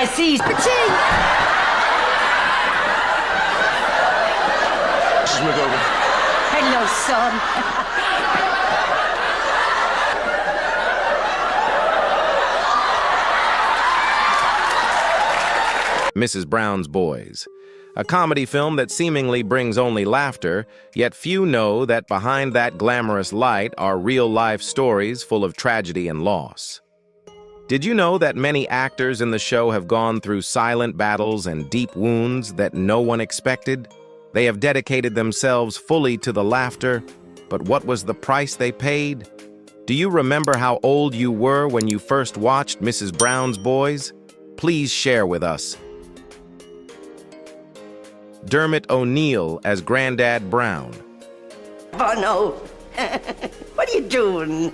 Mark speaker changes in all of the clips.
Speaker 1: I see. Ka-ching!
Speaker 2: Mrs. McGovern.
Speaker 1: Hello, son.
Speaker 3: Mrs. Brown's Boys, a comedy film that seemingly brings only laughter, yet few know that behind that glamorous light are real-life stories full of tragedy and loss. Did you know that many actors in the show have gone through silent battles and deep wounds that no one expected? They have dedicated themselves fully to the laughter, but what was the price they paid? Do you remember how old you were when you first watched Mrs. Brown's Boys? Please share with us. Dermot O'Neill as Grandad Brown.
Speaker 1: Oh, no. What are you doing?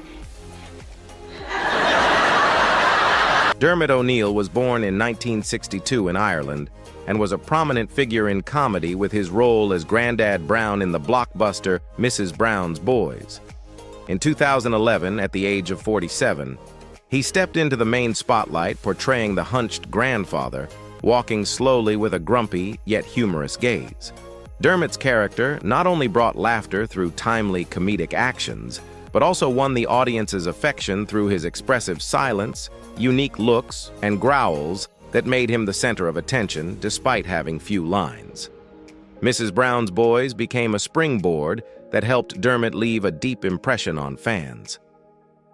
Speaker 3: Dermot O'Neill was born in 1962 in Ireland and was a prominent figure in comedy with his role as Grandad Brown in the blockbuster Mrs. Brown's Boys. In 2011, at the age of 47, he stepped into the main spotlight portraying the hunched grandfather, walking slowly with a grumpy yet humorous gaze. Dermot's character not only brought laughter through timely comedic actions, but also won the audience's affection through his expressive silence, unique looks, and growls that made him the center of attention despite having few lines. Mrs. Brown's Boys became a springboard that helped Dermot leave a deep impression on fans.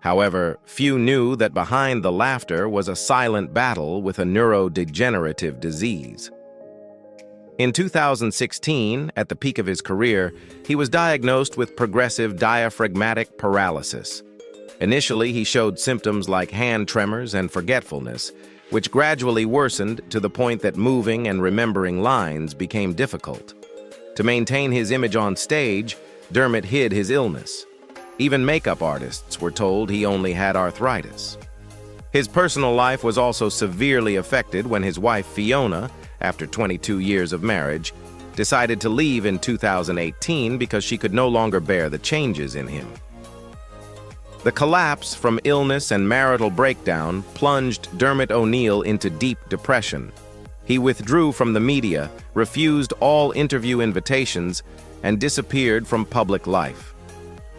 Speaker 3: However, few knew that behind the laughter was a silent battle with a neurodegenerative disease. In 2016, at the peak of his career, he was diagnosed with progressive diaphragmatic paralysis. Initially, he showed symptoms like hand tremors and forgetfulness, which gradually worsened to the point that moving and remembering lines became difficult. To maintain his image on stage, Dermot hid his illness. Even makeup artists were told he only had arthritis. His personal life was also severely affected when his wife Fiona, after 22 years of marriage, decided to leave in 2018 because she could no longer bear the changes in him. The collapse from illness and marital breakdown plunged Dermot O'Neill into deep depression. He withdrew from the media, refused all interview invitations, and disappeared from public life.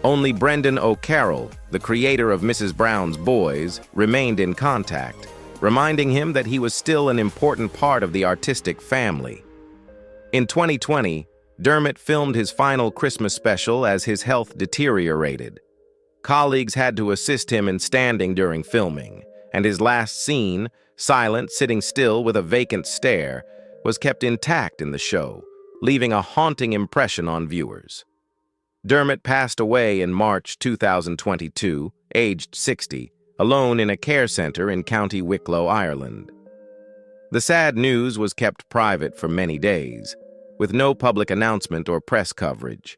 Speaker 3: Only Brendan O'Carroll, the creator of Mrs. Brown's Boys, remained in contact, reminding him that he was still an important part of the artistic family. In 2020, Dermot filmed his final Christmas special as his health deteriorated. Colleagues had to assist him in standing during filming, and his last scene, silent, sitting still with a vacant stare, was kept intact in the show, leaving a haunting impression on viewers. Dermot passed away in March 2022, aged 60, alone in a care center in County Wicklow, Ireland. The sad news was kept private for many days, with no public announcement or press coverage.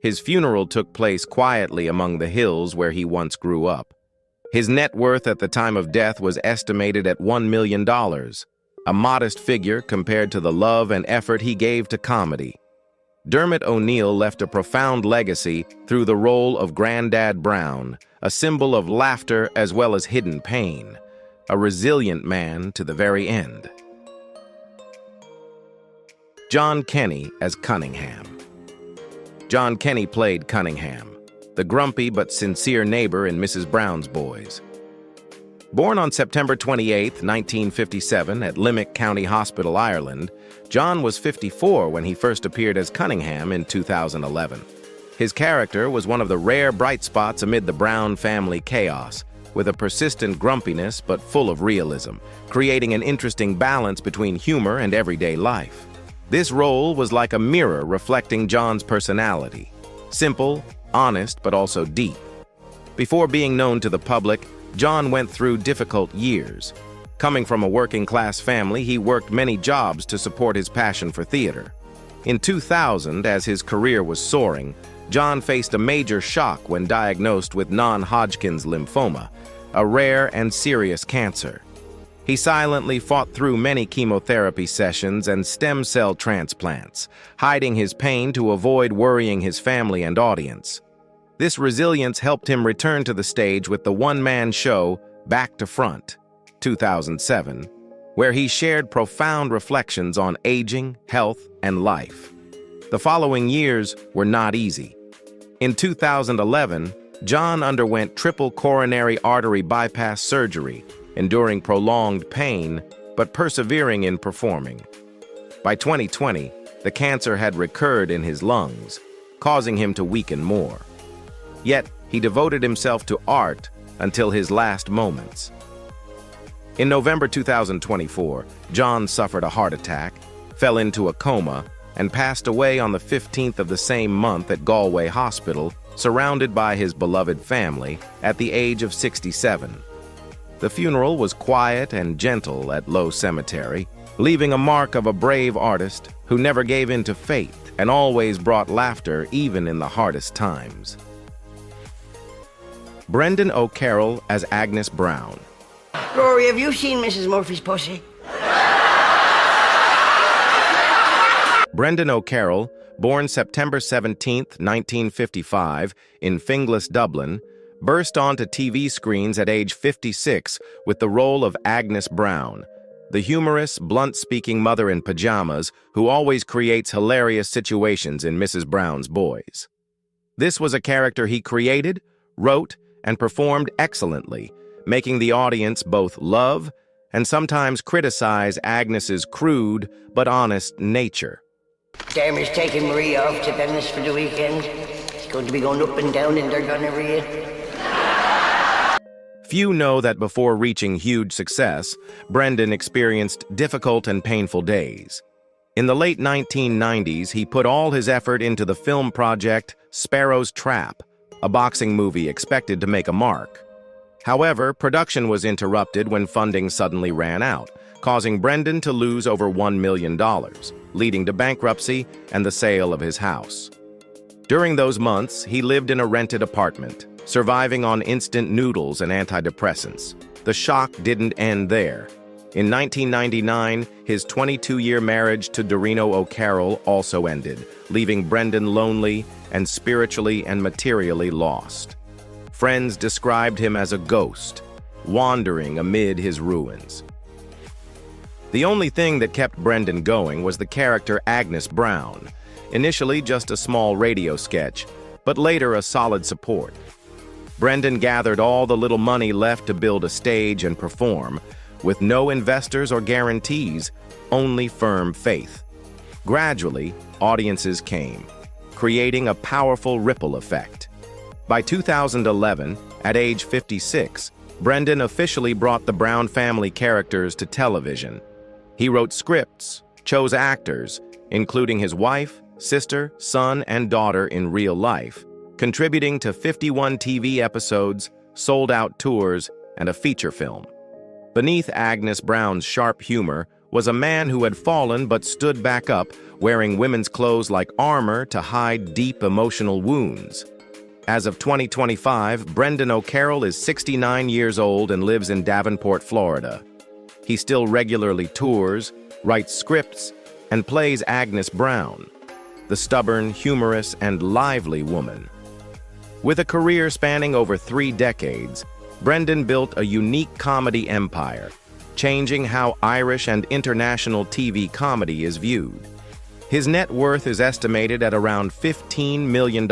Speaker 3: His funeral took place quietly among the hills where he once grew up. His net worth at the time of death was estimated at $1 million, a modest figure compared to the love and effort he gave to comedy. Dermot O'Neill left a profound legacy through the role of Grandad Brown, a symbol of laughter as well as hidden pain, a resilient man to the very end. John Kenny as Cunningham. John Kenny played Cunningham, the grumpy but sincere neighbor in Mrs. Brown's Boys. Born on September 28, 1957, at Limerick County Hospital, Ireland, John was 54 when he first appeared as Cunningham in 2011. His character was one of the rare bright spots amid the Brown family chaos, with a persistent grumpiness but full of realism, creating an interesting balance between humor and everyday life. This role was like a mirror reflecting John's personality, simple, honest, but also deep. Before being known to the public, John went through difficult years. Coming from a working-class family, he worked many jobs to support his passion for theater. In 2000, as his career was soaring, John faced a major shock when diagnosed with non-Hodgkin's lymphoma, a rare and serious cancer. He silently fought through many chemotherapy sessions and stem cell transplants, hiding his pain to avoid worrying his family and audience. This resilience helped him return to the stage with the one-man show Back to Front, 2007, where he shared profound reflections on aging, health, and life. The following years were not easy. In 2011, John underwent triple coronary artery bypass surgery, enduring prolonged pain, but persevering in performing. By 2020, the cancer had recurred in his lungs, causing him to weaken more. Yet, he devoted himself to art until his last moments. In November 2024, John suffered a heart attack, fell into a coma, and passed away on the 15th of the same month at Galway Hospital, surrounded by his beloved family, at the age of 67. The funeral was quiet and gentle at Low Cemetery, leaving a mark of a brave artist who never gave in to fate and always brought laughter even in the hardest times. Brendan O'Carroll as Agnes Brown.
Speaker 1: Rory, have you seen Mrs. Murphy's pussy?
Speaker 3: Brendan O'Carroll, born September 17, 1955, in Finglas, Dublin, burst onto TV screens at age 56 with the role of Agnes Brown, the humorous, blunt-speaking mother in pajamas who always creates hilarious situations in Mrs. Brown's Boys. This was a character he created, wrote, and performed excellently, making the audience both love and sometimes criticize Agnes's crude but honest nature.
Speaker 1: Dermot's taking Maria off to Venice for the weekend. She's going to be going up and down in their gonorrhea.
Speaker 3: Few know that before reaching huge success, Brendan experienced difficult and painful days. In the late 1990s, he put all his effort into the film project Sparrow's Trap, a boxing movie expected to make a mark. However, production was interrupted when funding suddenly ran out, causing Brendan to lose over $1 million, leading to bankruptcy and the sale of his house. During those months, he lived in a rented apartment, surviving on instant noodles and antidepressants. The shock didn't end there. In 1999, his 22-year marriage to Dorino O'Carroll also ended, leaving Brendan lonely and spiritually and materially lost. Friends described him as a ghost, wandering amid his ruins. The only thing that kept Brendan going was the character Agnes Brown, initially just a small radio sketch, but later a solid support. Brendan gathered all the little money left to build a stage and perform, with no investors or guarantees, only firm faith. Gradually, audiences came, creating a powerful ripple effect. By 2011, at age 56, Brendan officially brought the Brown family characters to television. He wrote scripts, chose actors, including his wife, sister, son, and daughter in real life, contributing to 51 TV episodes, sold-out tours, and a feature film. Beneath Agnes Brown's sharp humor was a man who had fallen but stood back up, wearing women's clothes like armor to hide deep emotional wounds. As of 2025, Brendan O'Carroll is 69 years old and lives in Davenport, Florida. He still regularly tours, writes scripts, and plays Agnes Brown, the stubborn, humorous, and lively woman. With a career spanning over 3 decades, Brendan built a unique comedy empire, changing how Irish and international TV comedy is viewed. His net worth is estimated at around $15 million,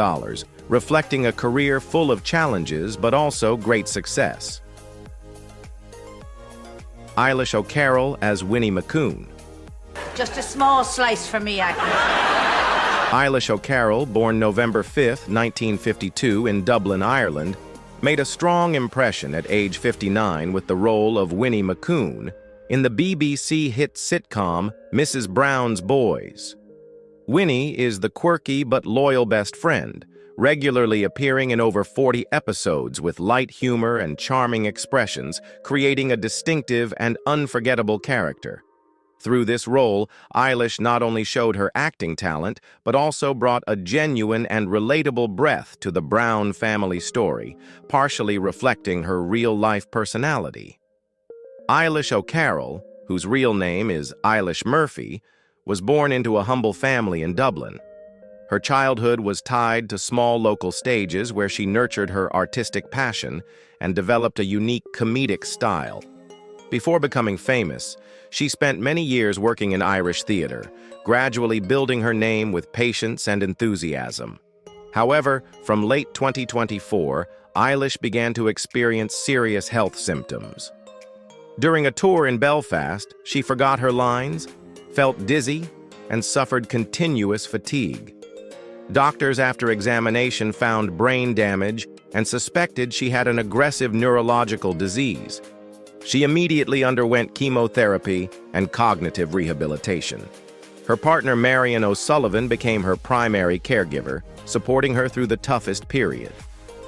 Speaker 3: reflecting a career full of challenges but also great success. Eilish O'Carroll as Winnie McCoon.
Speaker 2: Just a small slice for me, Agnes.
Speaker 3: Eilish O'Carroll, born November 5, 1952 in Dublin, Ireland, made a strong impression at age 59 with the role of Winnie McCoon in the BBC hit sitcom Mrs. Brown's Boys. Winnie is the quirky but loyal best friend, regularly appearing in over 40 episodes with light humor and charming expressions, creating a distinctive and unforgettable character. Through this role, Eilish not only showed her acting talent, but also brought a genuine and relatable breadth to the Brown family story, partially reflecting her real-life personality. Eilish O'Carroll, whose real name is Eilish Murphy, was born into a humble family in Dublin. Her childhood was tied to small local stages where she nurtured her artistic passion and developed a unique comedic style. Before becoming famous, she spent many years working in Irish theater, gradually building her name with patience and enthusiasm. However, from late 2024, Eilish began to experience serious health symptoms. During a tour in Belfast, she forgot her lines, felt dizzy, and suffered continuous fatigue. Doctors after examination found brain damage and suspected she had an aggressive neurological disease. She immediately underwent chemotherapy and cognitive rehabilitation. Her partner Marion O'Sullivan became her primary caregiver, supporting her through the toughest period.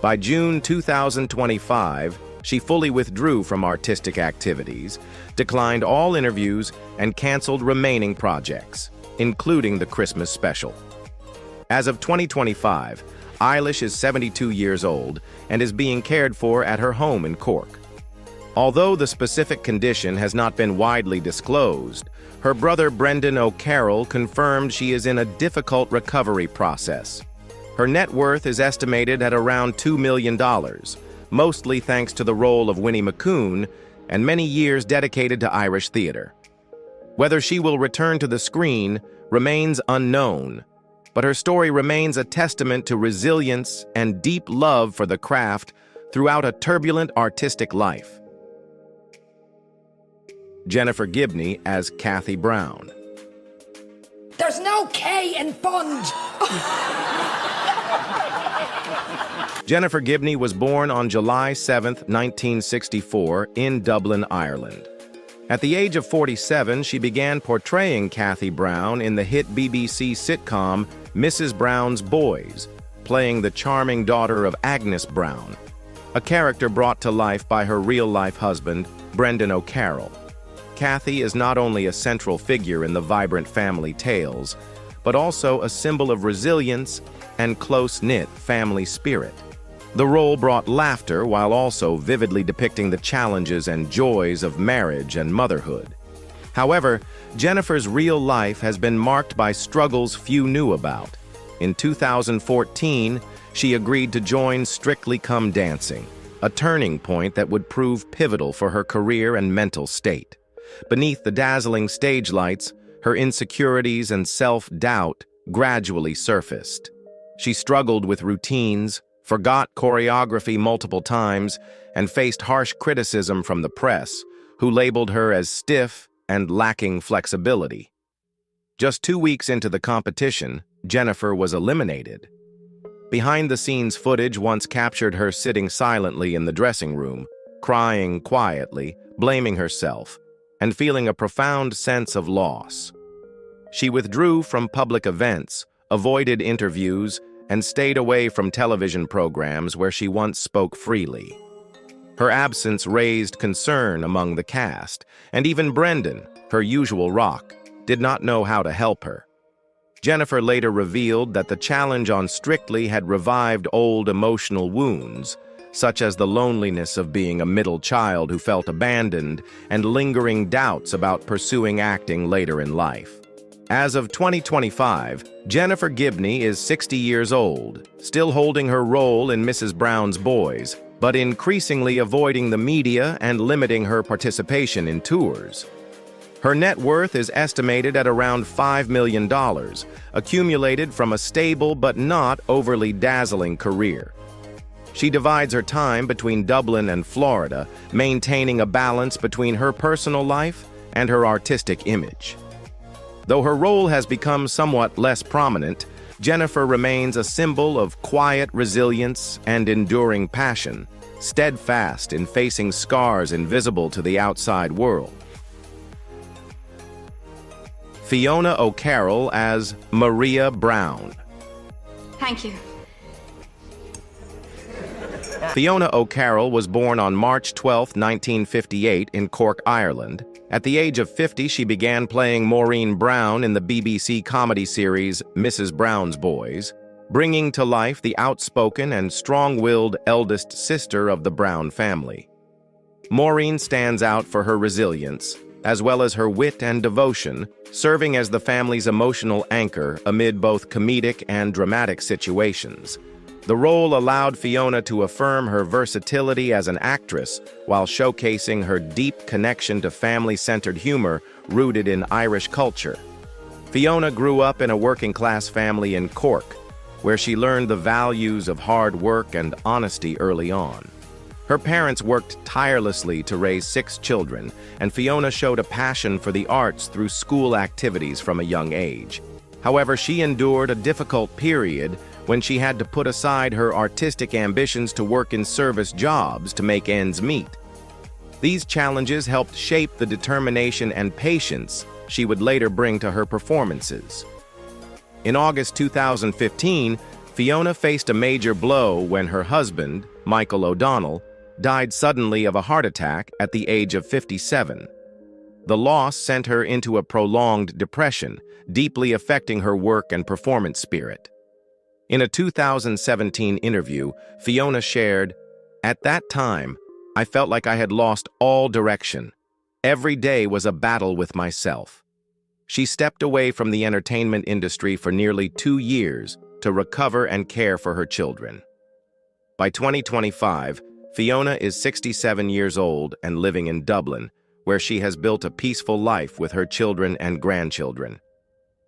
Speaker 3: By June 2025, she fully withdrew from artistic activities, declined all interviews, and canceled remaining projects, including the Christmas special. As of 2025, Eilish is 72 years old and is being cared for at her home in Cork. Although the specific condition has not been widely disclosed, her brother Brendan O'Carroll confirmed she is in a difficult recovery process. Her net worth is estimated at around $2 million, mostly thanks to the role of Winnie McCoon and many years dedicated to Irish theater. Whether she will return to the screen remains unknown, but her story remains a testament to resilience and deep love for the craft throughout a turbulent artistic life. Jennifer Gibney as Kathy Brown.
Speaker 4: There's no K in Bond.
Speaker 3: Jennifer Gibney was born on July 7, 1964, in Dublin, Ireland. At the age of 47, she began portraying Kathy Brown in the hit BBC sitcom Mrs. Brown's Boys, playing the charming daughter of Agnes Brown, a character brought to life by her real-life husband, Brendan O'Carroll. Kathy is not only a central figure in the vibrant family tales, but also a symbol of resilience and close-knit family spirit. The role brought laughter while also vividly depicting the challenges and joys of marriage and motherhood. However, Jennifer's real life has been marked by struggles few knew about. In 2014, she agreed to join Strictly Come Dancing, a turning point that would prove pivotal for her career and mental state. Beneath the dazzling stage lights, her insecurities and self-doubt gradually surfaced. She struggled with routines, forgot choreography multiple times, and faced harsh criticism from the press, who labeled her as stiff and lacking flexibility. Just 2 weeks into the competition, Jennifer was eliminated. Behind-the-scenes footage once captured her sitting silently in the dressing room, crying quietly, blaming herself, and feeling a profound sense of loss. She withdrew from public events, avoided interviews, and stayed away from television programs where she once spoke freely. Her absence raised concern among the cast, and even Brendan, her usual rock, did not know how to help her. Jennifer later revealed that the challenge on Strictly had revived old emotional wounds, such as the loneliness of being a middle child who felt abandoned and lingering doubts about pursuing acting later in life. As of 2025, Jennifer Gibney is 60 years old, still holding her role in Mrs. Brown's Boys, but increasingly avoiding the media and limiting her participation in tours. Her net worth is estimated at around $5 million, accumulated from a stable but not overly dazzling career. She divides her time between Dublin and Florida, maintaining a balance between her personal life and her artistic image. Though her role has become somewhat less prominent, Jennifer remains a symbol of quiet resilience and enduring passion, steadfast in facing scars invisible to the outside world. Fiona O'Carroll as Maria Brown.
Speaker 5: Thank you.
Speaker 3: Fiona O'Carroll was born on March 12, 1958, in Cork, Ireland. At the age of 50, she began playing Maureen Brown in the BBC comedy series Mrs. Brown's Boys, bringing to life the outspoken and strong-willed eldest sister of the Brown family. Maureen stands out for her resilience, as well as her wit and devotion, serving as the family's emotional anchor amid both comedic and dramatic situations. The role allowed Fiona to affirm her versatility as an actress while showcasing her deep connection to family-centered humor rooted in Irish culture. Fiona grew up in a working-class family in Cork, where she learned the values of hard work and honesty early on. Her parents worked tirelessly to raise 6 children, and Fiona showed a passion for the arts through school activities from a young age. However, she endured a difficult period when she had to put aside her artistic ambitions to work in service jobs to make ends meet. These challenges helped shape the determination and patience she would later bring to her performances. In August 2015, Fiona faced a major blow when her husband, Michael O'Donnell, died suddenly of a heart attack at the age of 57. The loss sent her into a prolonged depression, deeply affecting her work and performance spirit. In a 2017 interview, Fiona shared, "At that time, I felt like I had lost all direction. Every day was a battle with myself." She stepped away from the entertainment industry for nearly 2 years to recover and care for her children. By 2025, Fiona is 67 years old and living in Dublin, where she has built a peaceful life with her children and grandchildren.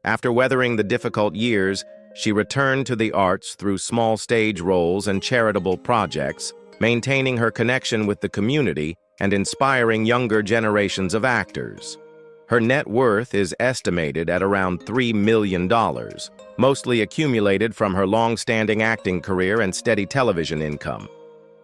Speaker 3: After weathering the difficult years, she returned to the arts through small stage roles and charitable projects, maintaining her connection with the community and inspiring younger generations of actors. Her net worth is estimated at around $3 million, mostly accumulated from her long-standing acting career and steady television income.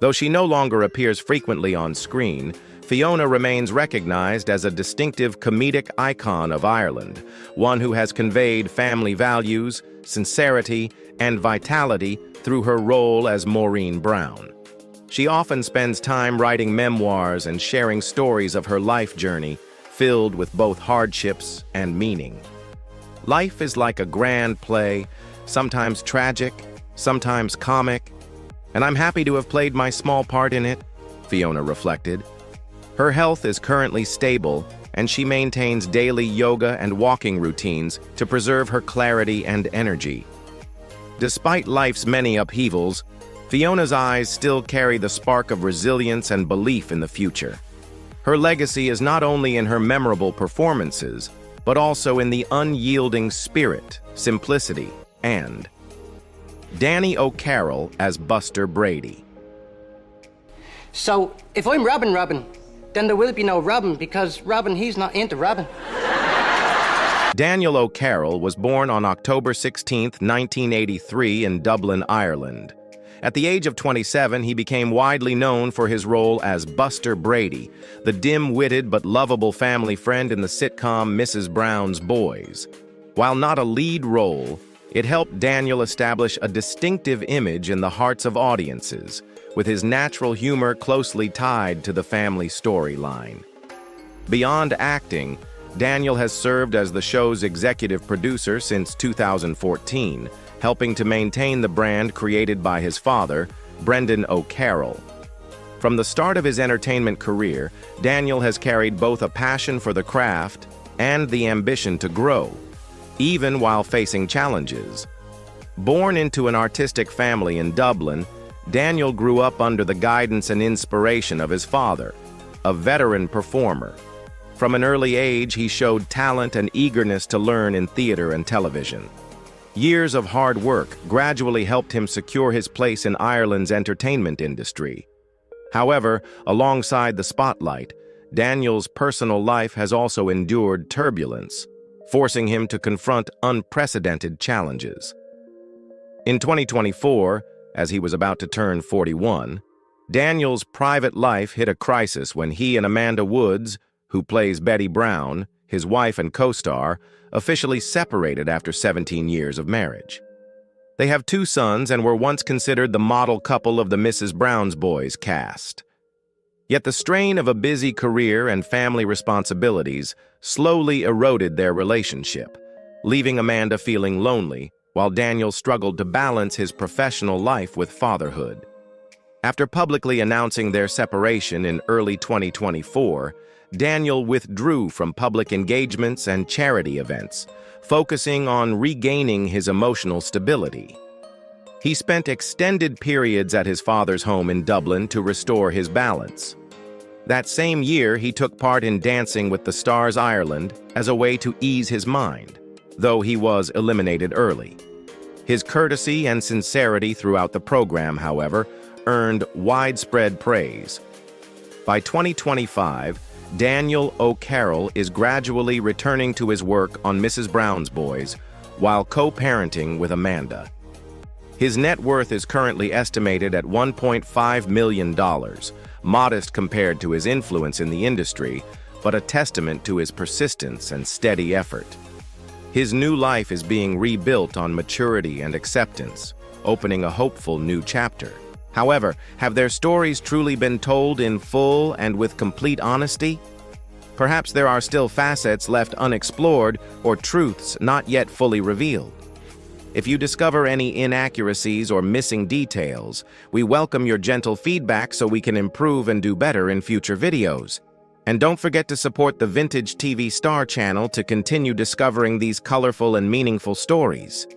Speaker 3: Though she no longer appears frequently on screen, Fiona remains recognized as a distinctive comedic icon of Ireland, one who has conveyed family values, sincerity, and vitality through her role as Maureen Brown. She often spends time writing memoirs and sharing stories of her life journey, filled with both hardships and meaning. Life is like a grand play, sometimes tragic, sometimes comic, and I'm happy to have played my small part in it, Fiona reflected. Her health is currently stable, and she maintains daily yoga and walking routines to preserve her clarity and energy. Despite life's many upheavals, Fiona's eyes still carry the spark of resilience and belief in the future. Her legacy is not only in her memorable performances, but also in the unyielding spirit, simplicity, and Danny O'Carroll as Buster Brady.
Speaker 6: So, if I'm Robin, then there will be no Robin, because Robin, he's not into Robin.
Speaker 3: Daniel O'Carroll was born on October 16, 1983 in Dublin, Ireland. At the age of 27, he became widely known for his role as Buster Brady, the dim-witted but lovable family friend in the sitcom Mrs. Brown's Boys. While not a lead role, it helped Daniel establish a distinctive image in the hearts of audiences, with his natural humor closely tied to the family storyline. Beyond acting, Daniel has served as the show's executive producer since 2014, helping to maintain the brand created by his father, Brendan O'Carroll. From the start of his entertainment career, Daniel has carried both a passion for the craft and the ambition to grow, even while facing challenges. Born into an artistic family in Dublin, Daniel grew up under the guidance and inspiration of his father, a veteran performer. From an early age, he showed talent and eagerness to learn in theater and television. Years of hard work gradually helped him secure his place in Ireland's entertainment industry. However, alongside the spotlight, Daniel's personal life has also endured turbulence, forcing him to confront unprecedented challenges. In 2024, as he was about to turn 41, Daniel's private life hit a crisis when he and Amanda Woods, who plays Betty Brown, his wife and co-star, officially separated after 17 years of marriage. They have 2 sons and were once considered the model couple of the Mrs. Brown's Boys cast. Yet the strain of a busy career and family responsibilities slowly eroded their relationship, leaving Amanda feeling lonely, while Daniel struggled to balance his professional life with fatherhood. After publicly announcing their separation in early 2024, Daniel withdrew from public engagements and charity events, focusing on regaining his emotional stability. He spent extended periods at his father's home in Dublin to restore his balance. That same year, he took part in Dancing with the Stars Ireland as a way to ease his mind, though he was eliminated early. His courtesy and sincerity throughout the program, however, earned widespread praise. By 2025, Daniel O'Carroll is gradually returning to his work on Mrs. Brown's Boys while co-parenting with Amanda. His net worth is currently estimated at $1.5 million, modest compared to his influence in the industry, but a testament to his persistence and steady effort. His new life is being rebuilt on maturity and acceptance, opening a hopeful new chapter. However, have their stories truly been told in full and with complete honesty? Perhaps there are still facets left unexplored or truths not yet fully revealed. If you discover any inaccuracies or missing details, we welcome your gentle feedback so we can improve and do better in future videos. And don't forget to support the Vintage TV Star channel to continue discovering these colorful and meaningful stories.